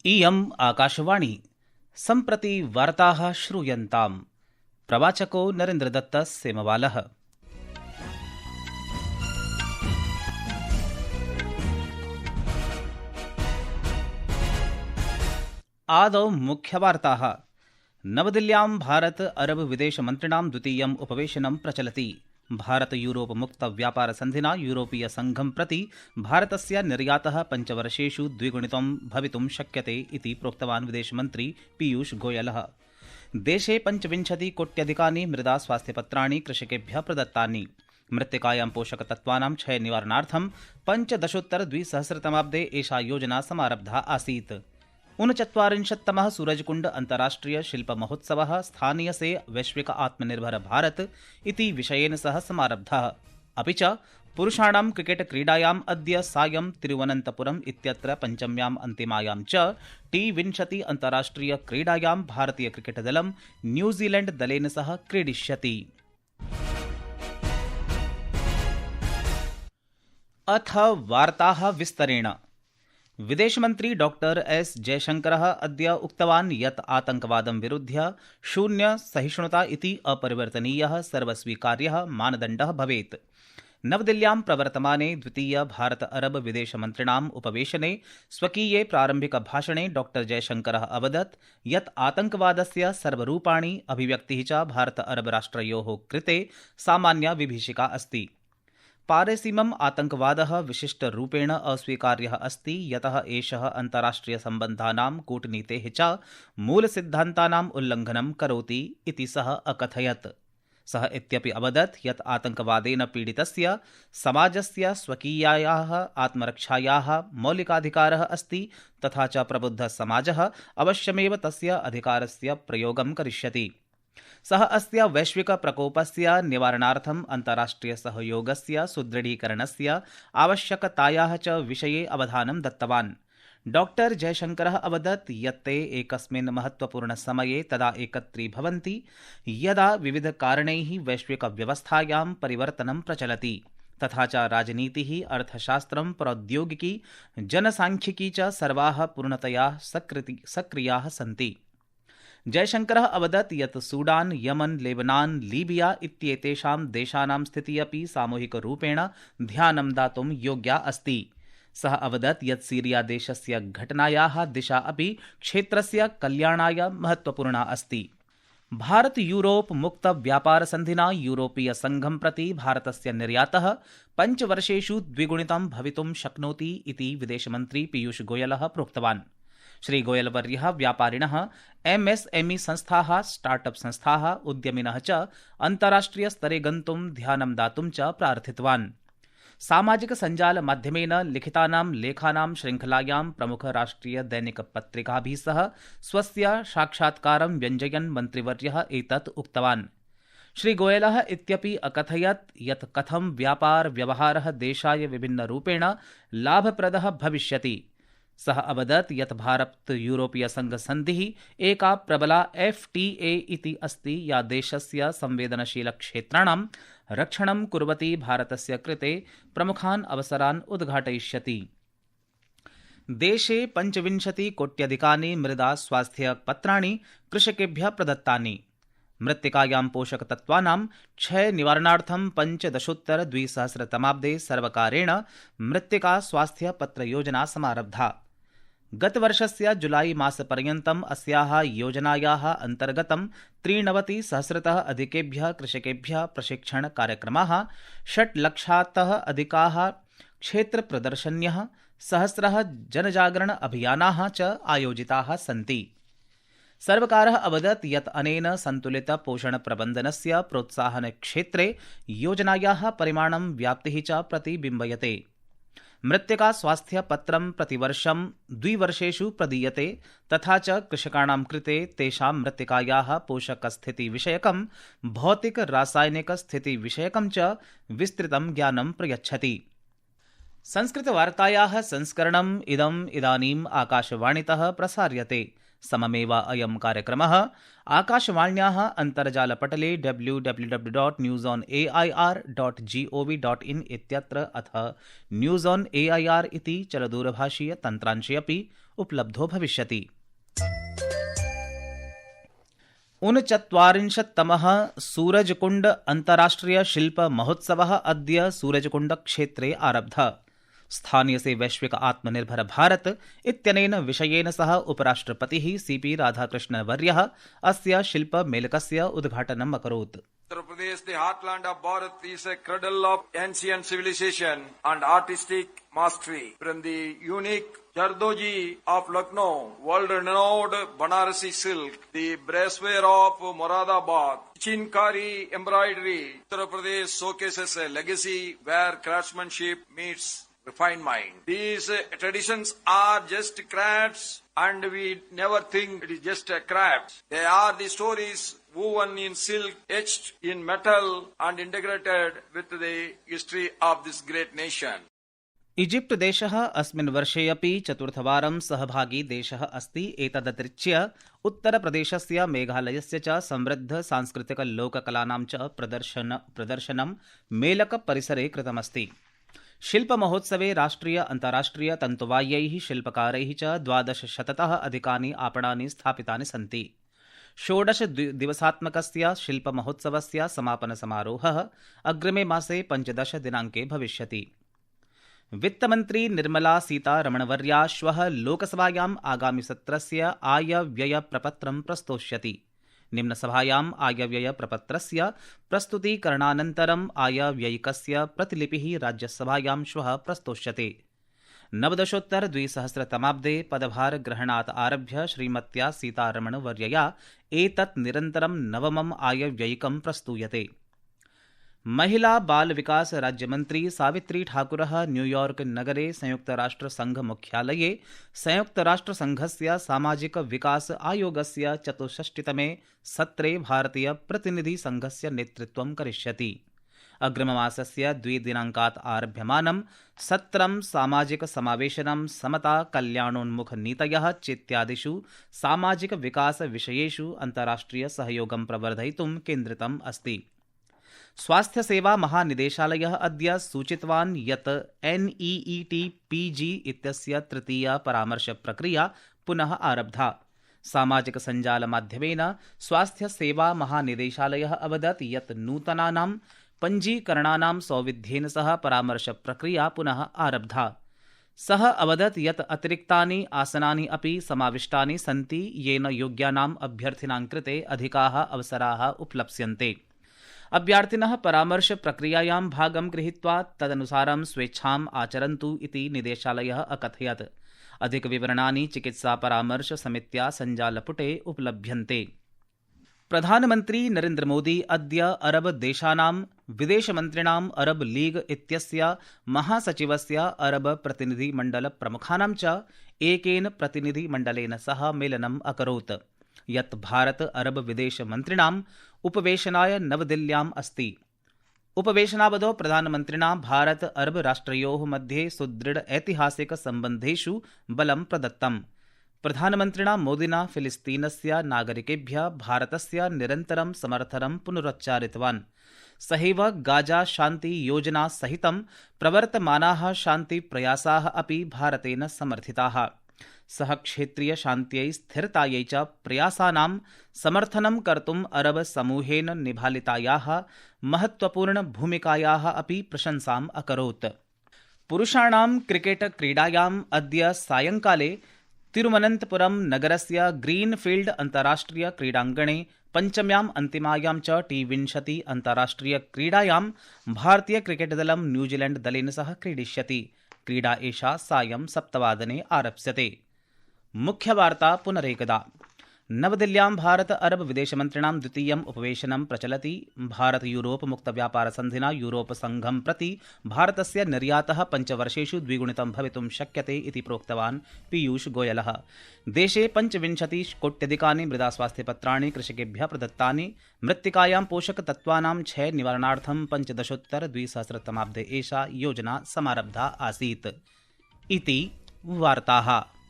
इयम् आकाशवाणी सम्प्रति वार्ताः श्रूयन्ताम्। प्रवाचको नरेन्द्रदत्तः सेमवालः। आदौ मुख्यवार्ताः। नवदिल्ल्यां भारत अरब विदेशमन्त्रिणां द्वितीयम् उपवेशनं प्रचलति। भारत यूरोप मुक्त व्यापार सन्धिना यूरोपीय संघं प्रति भारतस्य निर्यातः 5 वर्षेषु द्विगुणितं भवितुं शक्यते इति प्रोक्तवान् विदेशमन्त्री पीयूष गोयलः। देशे 25 कोट्यधिकानि मृदा स्वास्थ्यपत्राणि कृषकेभ्यः प्रदत्तानि। मृत्तिकायां पोषकतत्त्वानां क्षयनिवारणार्थं 15-द्विसहस्रतमाब्दे एषा योजना समारब्धा आसीत्। 39तमः सूरजकुंड अंतर्राष्ट्रीय शिल्प महोत्सवः स्थानीय से वैश्विक आत्मनिर्भर भारत इति विषयेन सह समारब्धः। अपि च पुरुषाणां क्रिकेट क्रीडायाम् अद्य सायं तिरुवनन्तपुरम् इत्यत्र पञ्चम्याम् अन्तिमायां च T20 अंतर्राष्ट्रीय क्रीडायां भारतीय क्रिकेट दलं न्यूजीलैंड दलेन सह क्रीडिष्यति। अथ वार्ताः विस्तरेण। विदेशमन्त्री डॉक्टर एस जयशंकरः अद्य उक्तवान् यत् आतंकवादं विरुध्य शून्य सहिष्णुता इति अपरिवर्तनीयः सर्वस्वीकार्यः मानदण्डः भवेत्। नवदिल्ल्यां प्रवर्तमाने द्वितीय भारत अरब विदेशमन्त्रिणाम् उपवेशने स्वकीये प्रारम्भिकभाषणे डॉक्टर जयशंकरः अवदत् यत् आतंकवादस्य सर्वरूपाणि अभिव्यक्तिः च भारत अरब राष्ट्रयोः कृते सामान्या विभीषिका अस्ति। पारेसीमम् आतंकवादः विशिष्टरूपेण अस्वीकार्यः अस्ति, यतः एषः अन्ताराष्ट्रियसम्बन्धानां कूटनीतेः च मूलसिद्धान्तानाम् उल्लङ्घनं करोति इति सः अकथयत्। सः इत्यपि अवदत् यत् आतंकवादेन पीडितस्य समाजस्य स्वकीयायाः आत्मरक्षायाः मौलिकाधिकारः अस्ति, तथा च प्रबुद्धसमाजः अवश्यमेव तस्य अधिकारस्य प्रयोगं करिष्यति। सः अस्य वैश्विक प्रकोपस्य निवारणार्थम् अन्ताराष्ट्रियसहयोगस्य सुदृढीकरणस्य आवश्यकतायाः च विषये अवधानं दत्तवान्। डॉक्टर जयशंकरः अवदत् यत् ते एकस्मिन् महत्त्वपूर्णसमये तदा एकत्रीभवन्ति यदा विविधकारणैः वैश्विकव्यवस्थायां परिवर्तनं प्रचलति, तथा च राजनीतिः, अर्थशास्त्रं, प्रौद्योगिकी, जनसाङ्ख्यिकी च सर्वाः पूर्णतया सक्रियाः सन्ति। जयशंकरः अवदत् यत् सूडान, यमन, लेबनान, लीबिया इत्येतेषां देशानां स्थितिः अपि सामूहिकरूपेण ध्यानं दातुं योग्या अस्ति। सः अवदत् यत् सीरिया देशस्य घटनायाः दिशा अपि क्षेत्रस्य कल्याणाय महत्त्वपूर्णा अस्ति। भारत यूरोप मुक्त व्यापार सन्धिना यूरोपीय संघं प्रति भारतस्य निर्यातः 5 वर्षेषु द्विगुणितं भवितुं शक्नोति इति विदेशमन्त्री पीयूष गोयलः प्रोक्तवान्। श्री गोयलवर्यः व्यापारिणः, MSME संस्थाः, स्टार्टअप संस्थाः, उद्यमिनः च अन्ताराष्ट्रियस्तरे गन्तुं ध्यानं दातुं च प्रार्थितवान्। सामाजिकसञ्जालमाध्यमेन लिखितानां लेखानां श्रृङ्खलायां प्रमुखराष्ट्रियदैनिकपत्रिकाभिः सह स्वस्य साक्षात्कारं व्यञ्जयन् मन्त्रिवर्यः एतत् उक्तवान्। श्री गोयलः इत्यपि अकथयत् यत् कथं व्यापार व्यवहारः देशाय विभिन्नरूपेण लाभप्रदः भविष्यति। सः अवदत् यत् भारत यूरोपीय संघ सन्धिः एका प्रबला FTA इति अस्ति, या देशस्य संवेदनशीलक्षेत्राणां रक्षणं कुर्वती भारतस्य कृते प्रमुखान् अवसरान् उद्घाटयिष्यति। देशे 25 कोट्यधिकानि मृदा स्वास्थ्यपत्राणि कृषकेभ्यः प्रदत्तानि। मृत्तिकायां पोषकतत्त्वानां क्षयनिवारणार्थं 15-द्विसहस्रतमाब्दे सर्वकारेण मृत्तिका स्वास्थ्यपत्रयोजना समारब्धा। गतवर्षस्य जुलाई मासपर्यन्तम् अस्याः योजनायाः अन्तर्गतं 93,000तः अधिकेभ्यः कृषकेभ्यः प्रशिक्षणकार्यक्रमाः, 6 लक्षात्तः अधिकाः क्षेत्रप्रदर्शन्यः, सहस्रः जनजागरण अभियानाः च आयोजिताः सन्ति। सर्वकारः अवदत् यत् अनेन सन्तुलितपोषणप्रबन्धनस्य प्रोत्साहनक्षेत्रे योजनायाः परिमाणं व्याप्तिः च प्रतिबिम्बयते। मृत्तिका स्वास्थ्यपत्रं प्रतिवर्षं 2 वर्षेषु प्रदीयते, तथा च कृषकाणां कृते तेषां मृत्तिकायाः पोषकस्थितिविषयकं, भौतिक-रासायनिकस्थितिविषयकं च विस्तृतं ज्ञानं प्रयच्छति। संस्कृतवार्तायाः संस्करणम् इदानीम् आकाशवाणीतः प्रसार्यते। सममेव अयं कार्यक्रमः आकाशवाण्याः अन्तर्जालपटले www.newsonair.gov.in इत्यत्र अथ न्यूज़ ऑन एआईआर इति चलदूरभाषीय तन्त्रांशे अपि उपलब्धो भविष्यति। 39तमः सूरजकुण्ड अन्ताराष्ट्रिय शिल्प महोत्सवः अद्य सूरजकुण्ड क्षेत्रे आरब्धः। स्थानीय से वैश्विक आत्मनिर्भर भारत इत्यनेन विषयेन सह उपराष्ट्रपतिः सीपी राधाकृष्णवर्यः अस्य शिल्पमेलकस्य उद्घाटनम् अकरोत्। Uttar Pradesh, the heartland of Bharat, is a cradle of ancient civilization and artistic mastery. From the unique Jardoji of Lucknow, world-renowned Banarasi silk, the bracewear of Moradabad, chinkari embroidery, Uttar Pradesh showcases a legacy where craftsmanship meets refined mind. These traditions are just crafts, and we never think it is just a craft. They are the stories woven in silk, etched in metal, and integrated with the history of this great nation. Egypt देशः अस्मिन् वर्षे अपि चतुर्थवारं सहभागी देशः अस्ति। एतदतिरिच्य उत्तरप्रदेशस्य मेघालयस्य च समृद्ध सांस्कृतिक लोककलानां च प्रदर्शनं मेलक परिसरे कृतमस्ति। शिल्पमहोत्सवे राष्ट्रिय अन्ताराष्ट्रिय तन्तुवायैः शिल्पकारैः च 1200तः अधिकानि आपणानि स्थापितानि सन्ति। 16 दिवसात्मकस्य शिल्पमहोत्सवस्य समापनसमारोहः अग्रिमे मासे 15 दिनाङ्के भविष्यति। वित्तमन्त्री निर्मला सीतारमणवर्या श्वः लोकसभायाम् आगामिसत्रस्य आयव्ययप्रपत्रं प्रस्तोष्यति। निम्नसभायाम् आयव्ययप्रपत्रस्य प्रस्तुतीकरणानन्तरम् आयव्ययिकस्य प्रतिलिपिः राज्यसभायां श्वः प्रस्तोष्यते। नवदशोत्तर-2000तमाब्दे पदभारग्रहणात् आरभ्य श्रीमत्या सीतारमणवर्यया एतत् निरन्तरं नवमम् आयव्ययिकं प्रस्तूयते। महिला बाल विकास राज्यमन्त्री सावित्री ठाकुरः न्यूयॉर्क नगरे संयुक्तराष्ट्रसङ्घमुख्यालये संयुक्तराष्ट्रसङ्घस्य सामाजिक विकास आयोगस्य 64तमे सत्रे भारतीय प्रतिनिधिसङ्घस्य नेतृत्वं करिष्यति। अग्रिममासस्य 2 दिनाङ्कात् आरभ्यमानं सत्रं सामाजिक समावेशनं समता कल्याणोन्मुखनीतयः चेत्यादिषु सामाजिक विकास विषयेषु अन्ताराष्ट्रिय सहयोगं प्रवर्धयितुं केन्द्रितम् अस्ति। स्वास्थ्य सेवा महानिदेशालयः अद्य सूचितवान् यत् NEET PG इत्यस्य तृतीया परामर्शप्रक्रिया पुनः आरब्धा। सामाजिक सञ्जालमाध्यमेन स्वास्थ्य सेवा महानिदेशालयः अवदत् यत् नूतनानां पञ्जीकरणानां सौविध्येन सह परामर्शप्रक्रिया पुनः आरब्धा। सः अवदत् यत् अतिरिक्तानि आसनानि अपि समाविष्टानि सन्ति येन योग्यानाम् अभ्यर्थिनां कृते अधिकाः अवसराः उपलप्स्यन्ते। अभ्यर्थिनः परामर्श प्रक्रियायां भागं गृहीत्वा तदनुसारं स्वेच्छाम् आचरन्तु इति निदेशालयः अकथयत्। अधिकविवरणानि चिकित्सा परामर्श समित्या सञ्जालपुटे उपलभ्यन्ते। प्रधानमन्त्री नरेन्द्र मोदी अद्य अरब देशानां विदेशमन्त्रिणाम् अरब लीग इत्यस्य महासचिवस्य अरब प्रतिनिधिमण्डल प्रमुखानां च एकेन प्रतिनिधिमण्डलेन सह मेलनम् अकरोत् यत् भारत अरब विदेशमन्त्रिणाम् उपवेशनाय नवदिल्ल्याम् अस्ति। उपवेशनावधौ प्रधानमन्त्रिणा भारत अरब राष्ट्रयोः मध्ये सुदृढ ऐतिहासिक सम्बन्धेषु बलं प्रदत्तम्। प्रधानमन्त्रिणा मोदिना फिलिस्तीनस्य नागरिकेभ्यः भारतस्य निरन्तरं समर्थनं पुनरुच्चारितवान्। सहैव गाजा शान्ति योजना सहितं प्रवर्तमानाः शान्तिप्रयासाः अपि भारतेन समर्थिताः। सः क्षेत्रीय शान्त्यै स्थिरतायै च प्रयासानां समर्थनं कर्तुम् अरब समूहेन निभालितायाः महत्त्वपूर्ण भूमिकायाः अपि प्रशंसाम् अकरोत्। पुरुषाणां क्रिकेट क्रीडायाम् अद्य सायङ्काले तिरुवनन्तपुरं नगरस्य ग्रीनफील्ड अन्ताराष्ट्रिय क्रीडाङ्गणे पञ्चम्याम् अन्तिमायां च T20 अन्ताराष्ट्रिय क्रीडायां भारतीय क्रिकेट्दलं न्यूजीलैण्ड दलेन सह क्रीडिष्यति। क्रीडा एषा सायं 7 वादने आरप्स्यते। मुख्यवार्ता पुनरेकदा। नवदिल्ल्यां भारत अरब विदेशमन्त्रिणां द्वितीयम् उपवेशनं प्रचलति। भारत यूरोप मुक्तव्यापारसन्धिना यूरोप संघं प्रति भारतस्य निर्यातः 5 वर्षेषु द्विगुणितं भवितुं शक्यते इति प्रोक्तवान् पीयूष गोयलः। देशे 25 कोट्यधिकानि मृदास्वास्थ्यपत्राणि कृषकेभ्यः प्रदत्तानि। मृत्तिकायां पोषकतत्त्वानां क्षय निवारणार्थं 15-2000तमाब्दे एषा योजना समारब्धा आसीत्। इति वार्ताः।